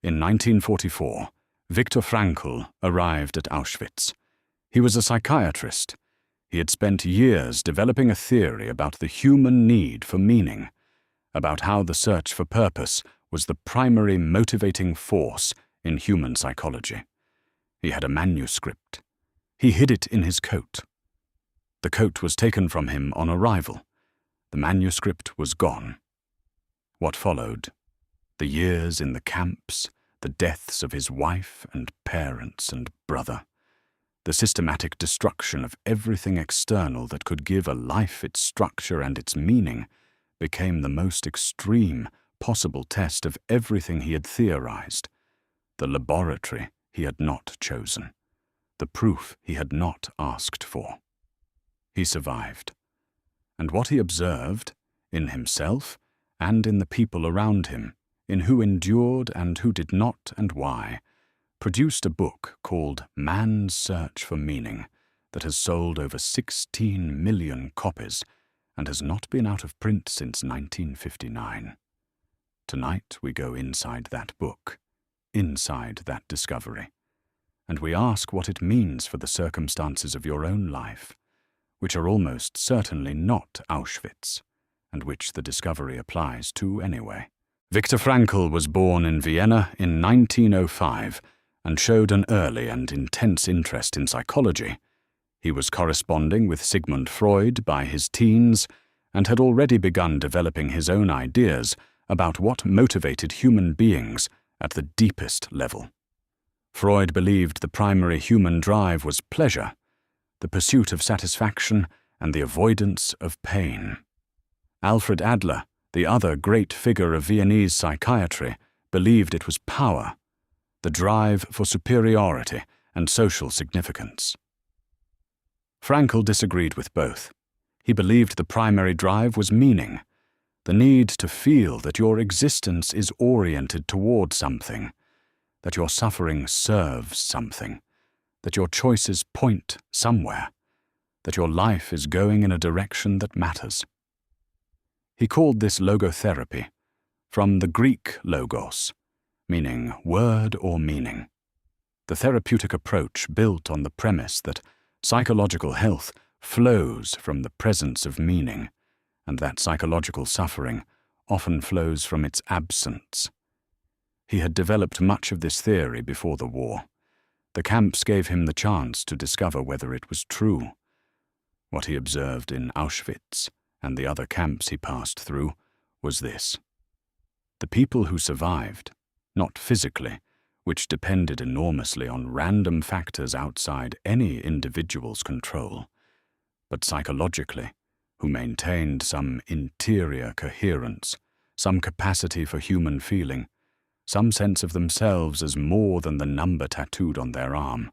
In 1944, Viktor Frankl arrived at Auschwitz. He was a psychiatrist. He had spent years developing a theory about the human need for meaning, about how the search for purpose was the primary motivating force in human psychology. He had a manuscript. He hid it in his coat. The coat was taken from him on arrival. The manuscript was gone. What followed? The years in the camps, the deaths of his wife and parents and brother, the systematic destruction of everything external that could give a life its structure and its meaning, became the most extreme possible test of everything he had theorized, the laboratory he had not chosen, the proof he had not asked for. He survived, and what he observed, in himself and in the people around him, in who endured and who did not and why, produced a book called Man's Search for Meaning that has sold over 16 million copies and has not been out of print since 1959. Tonight we go inside that book, inside that discovery, and we ask what it means for the circumstances of your own life, which are almost certainly not Auschwitz, and which the discovery applies to anyway. Viktor Frankl was born in Vienna in 1905 and showed an early and intense interest in psychology. He was corresponding with Sigmund Freud by his teens and had already begun developing his own ideas about what motivated human beings at the deepest level. Freud believed the primary human drive was pleasure, the pursuit of satisfaction and the avoidance of pain. Alfred Adler, the other great figure of Viennese psychiatry, believed it was power, the drive for superiority and social significance. Frankl disagreed with both. He believed the primary drive was meaning, the need to feel that your existence is oriented toward something, that your suffering serves something, that your choices point somewhere, that your life is going in a direction that matters. He called this logotherapy, from the Greek logos, meaning word or meaning. The therapeutic approach built on the premise that psychological health flows from the presence of meaning, and that psychological suffering often flows from its absence. He had developed much of this theory before the war. The camps gave him the chance to discover whether it was true. What he observed in Auschwitz and the other camps he passed through was this: the people who survived, not physically, which depended enormously on random factors outside any individual's control, but psychologically, who maintained some interior coherence, some capacity for human feeling, some sense of themselves as more than the number tattooed on their arm,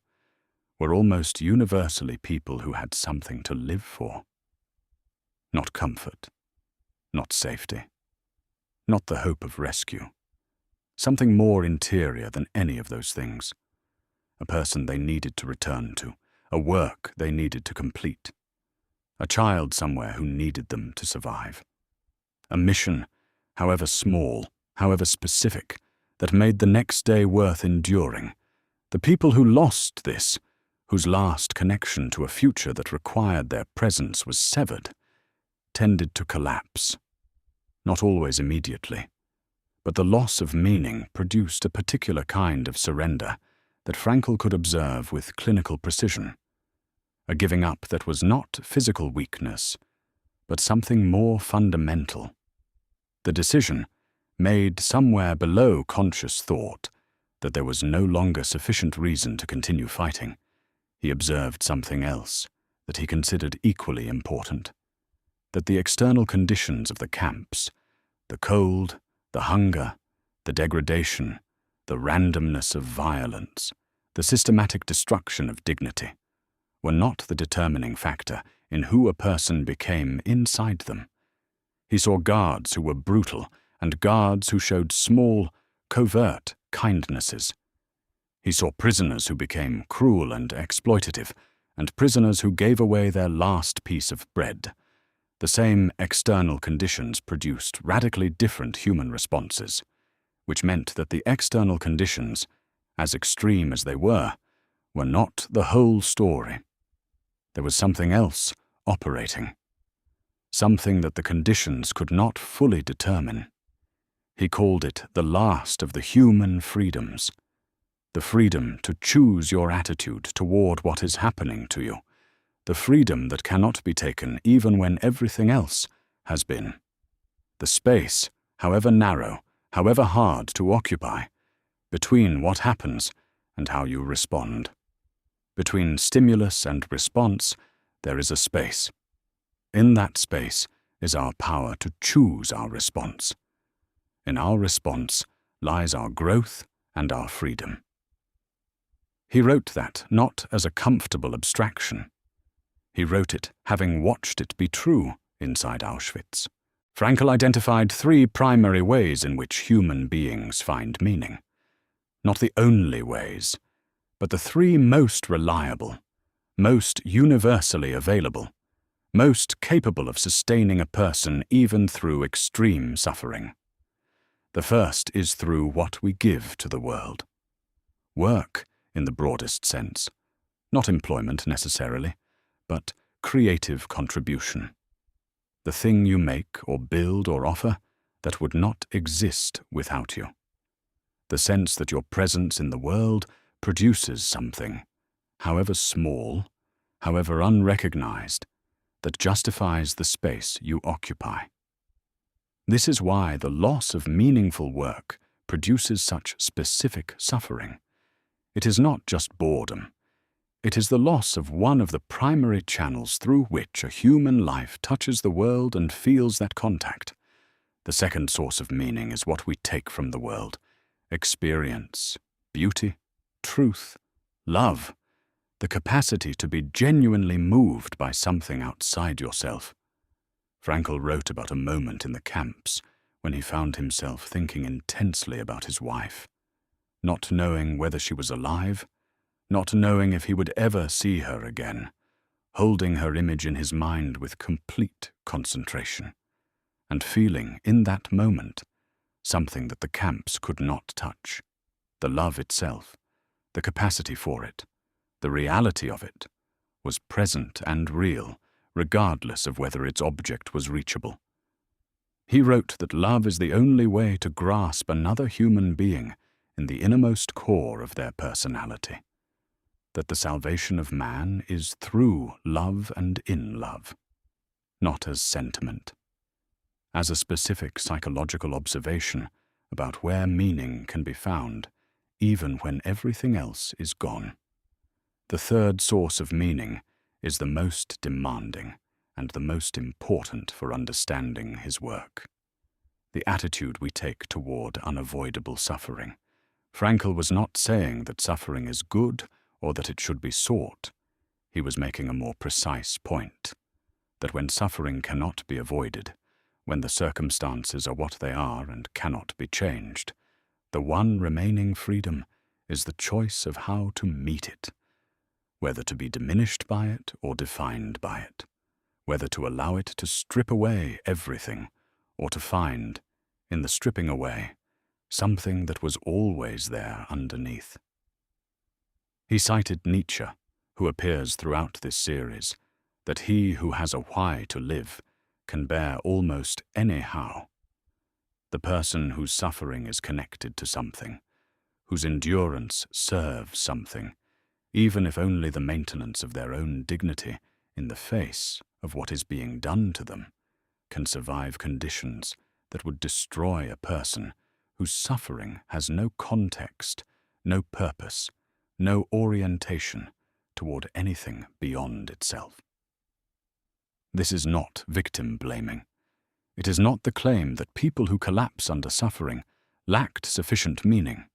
were almost universally people who had something to live for. Not comfort, not safety, not the hope of rescue. Something more interior than any of those things. A person they needed to return to, a work they needed to complete, a child somewhere who needed them to survive. A mission, however small, however specific, that made the next day worth enduring. The people who lost this, whose last connection to a future that required their presence was severed, tended to collapse. Not always immediately, but the loss of meaning produced a particular kind of surrender that Frankl could observe with clinical precision, a giving up that was not physical weakness, but something more fundamental. The decision, made somewhere below conscious thought, that there was no longer sufficient reason to continue fighting. He observed something else that he considered equally important, that the external conditions of the camps, the cold, the hunger, the degradation, the randomness of violence, the systematic destruction of dignity, were not the determining factor in who a person became inside them. He saw guards who were brutal and guards who showed small, covert kindnesses. He saw prisoners who became cruel and exploitative, and prisoners who gave away their last piece of bread. The same external conditions produced radically different human responses. which meant that the external conditions, as extreme as they were not the whole story. There was something else operating, something that the conditions could not fully determine. He called it the last of the human freedoms, the freedom to choose your attitude toward what is happening to you, the freedom that cannot be taken even when everything else has been. The space, however narrow, however hard to occupy, between what happens and how you respond. Between stimulus and response, there is a space. In that space is our power to choose our response. In our response lies our growth and our freedom. He wrote that not as a comfortable abstraction. He wrote it having watched it be true inside Auschwitz. Frankl identified 3 primary ways in which human beings find meaning. Not the only ways, but the 3 most reliable, most universally available, most capable of sustaining a person even through extreme suffering. The first is through what we give to the world. Work, in the broadest sense, not employment necessarily, but creative contribution. The thing you make or build or offer that would not exist without you. The sense that your presence in the world produces something, however small, however unrecognized, that justifies the space you occupy. This is why the loss of meaningful work produces such specific suffering. It is not just boredom. It is the loss of one of the primary channels through which a human life touches the world and feels that contact. The second source of meaning is what we take from the world: experience, beauty, truth, love, the capacity to be genuinely moved by something outside yourself. Frankl wrote about a moment in the camps when he found himself thinking intensely about his wife, not knowing whether she was alive, not knowing if he would ever see her again, holding her image in his mind with complete concentration, and feeling in that moment something that the camps could not touch: the love itself, the capacity for it, the reality of it, was present and real, regardless of whether its object was reachable. He wrote that love is the only way to grasp another human being in the innermost core of their personality, that the salvation of man is through love and in love, not as sentiment, as a specific psychological observation about where meaning can be found, even when everything else is gone. The third source of meaning is the most demanding and the most important for understanding his work: the attitude we take toward unavoidable suffering. Frankl was not saying that suffering is good or that it should be sought. He was making a more precise point: that when suffering cannot be avoided, when the circumstances are what they are and cannot be changed, the one remaining freedom is the choice of how to meet it, whether to be diminished by it or defined by it, whether to allow it to strip away everything, or to find, in the stripping away, something that was always there underneath. He cited Nietzsche, who appears throughout this series, that he who has a why to live can bear almost any how. The person whose suffering is connected to something, whose endurance serves something, even if only the maintenance of their own dignity in the face of what is being done to them, can survive conditions that would destroy a person whose suffering has no context, no purpose, no orientation toward anything beyond itself. This is not victim blaming. It is not the claim that people who collapse under suffering lacked sufficient meaning.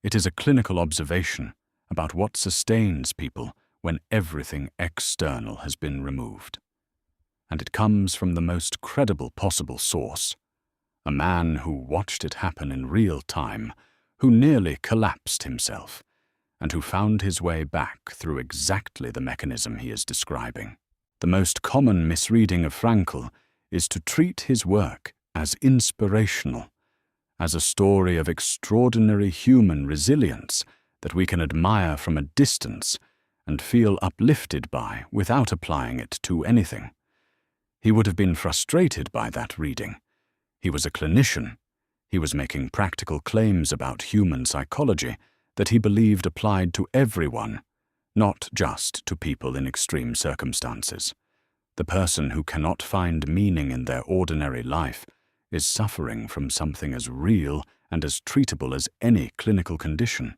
It is a clinical observation about what sustains people when everything external has been removed. And it comes from the most credible possible source: a man who watched it happen in real time, who nearly collapsed himself, and who found his way back through exactly the mechanism he is describing. The most common misreading of Frankl is to treat his work as inspirational, as a story of extraordinary human resilience that we can admire from a distance and feel uplifted by without applying it to anything. He would have been frustrated by that reading. He was a clinician. He was making practical claims about human psychology that he believed applied to everyone, not just to people in extreme circumstances. The person who cannot find meaning in their ordinary life is suffering from something as real and as treatable as any clinical condition.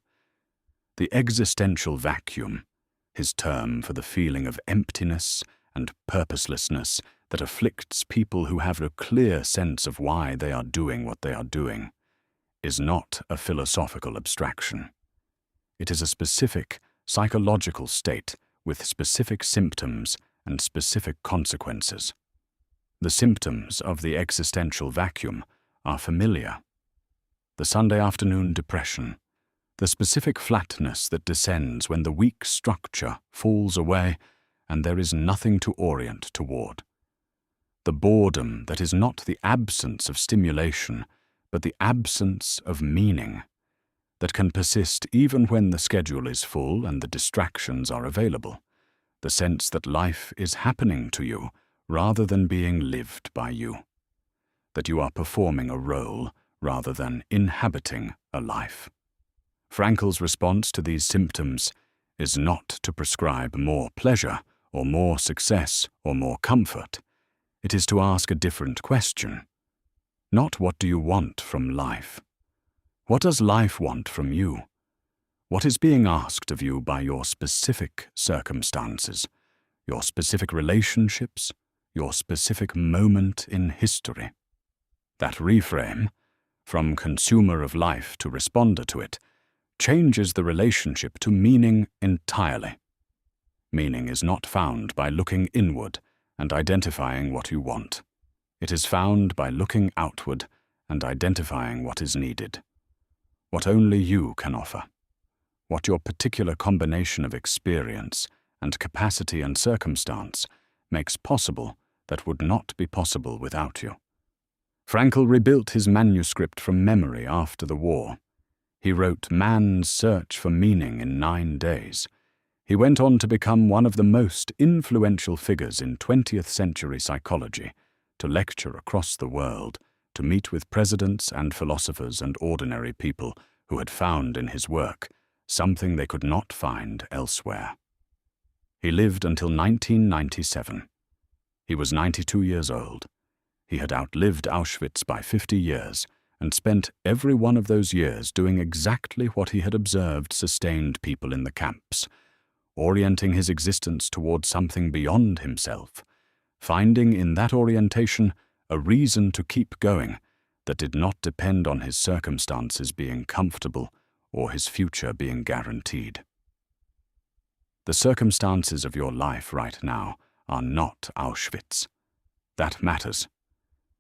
The existential vacuum, his term for the feeling of emptiness and purposelessness that afflicts people who have a clear sense of why they are doing what they are doing, is not a philosophical abstraction. It is a specific psychological state with specific symptoms and specific consequences. The symptoms of the existential vacuum are familiar. The Sunday afternoon depression, the specific flatness that descends when the weak structure falls away and there is nothing to orient toward. The boredom that is not the absence of stimulation, but the absence of meaning, that can persist even when the schedule is full and the distractions are available. The sense that life is happening to you rather than being lived by you. That you are performing a role rather than inhabiting a life. Frankl's response to these symptoms is not to prescribe more pleasure or more success or more comfort. It is to ask a different question. Not what do you want from life? What does life want from you? What is being asked of you by your specific circumstances, your specific relationships, your specific moment in history? That reframe, from consumer of life to responder to it, changes the relationship to meaning entirely. Meaning is not found by looking inward and identifying what you want. It is found by looking outward and identifying what is needed. What only you can offer. What your particular combination of experience and capacity and circumstance makes possible that would not be possible without you. Frankl rebuilt his manuscript from memory after the war. He wrote Man's Search for Meaning in 9 days. He went on to become one of the most influential figures in 20th century psychology, to lecture across the world, to meet with presidents and philosophers and ordinary people who had found in his work something they could not find elsewhere. He lived until 1997. He was 92 years old. He had outlived Auschwitz by 50 years and spent every one of those years doing exactly what he had observed sustained people in the camps, orienting his existence toward something beyond himself, finding in that orientation a reason to keep going that did not depend on his circumstances being comfortable or his future being guaranteed. The circumstances of your life right now are not Auschwitz. That matters.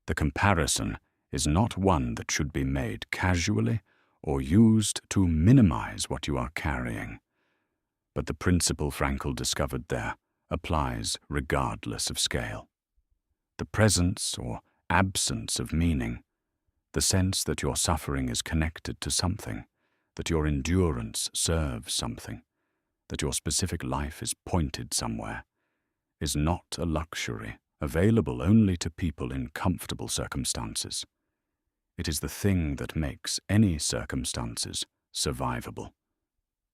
The comparison is not one that should be made casually or used to minimize what you are carrying. But the principle Frankl discovered there applies regardless of scale. The presence or absence of meaning, the sense that your suffering is connected to something, that your endurance serves something, that your specific life is pointed somewhere, is not a luxury available only to people in comfortable circumstances. It is the thing that makes any circumstances survivable,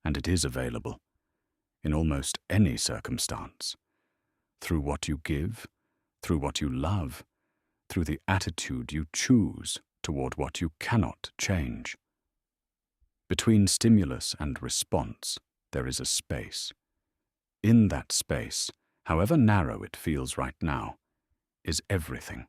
and it is available in almost any circumstance, through what you give, through what you love, through the attitude you choose toward what you cannot change. Between stimulus and response, there is a space. In that space, however narrow it feels right now, is everything.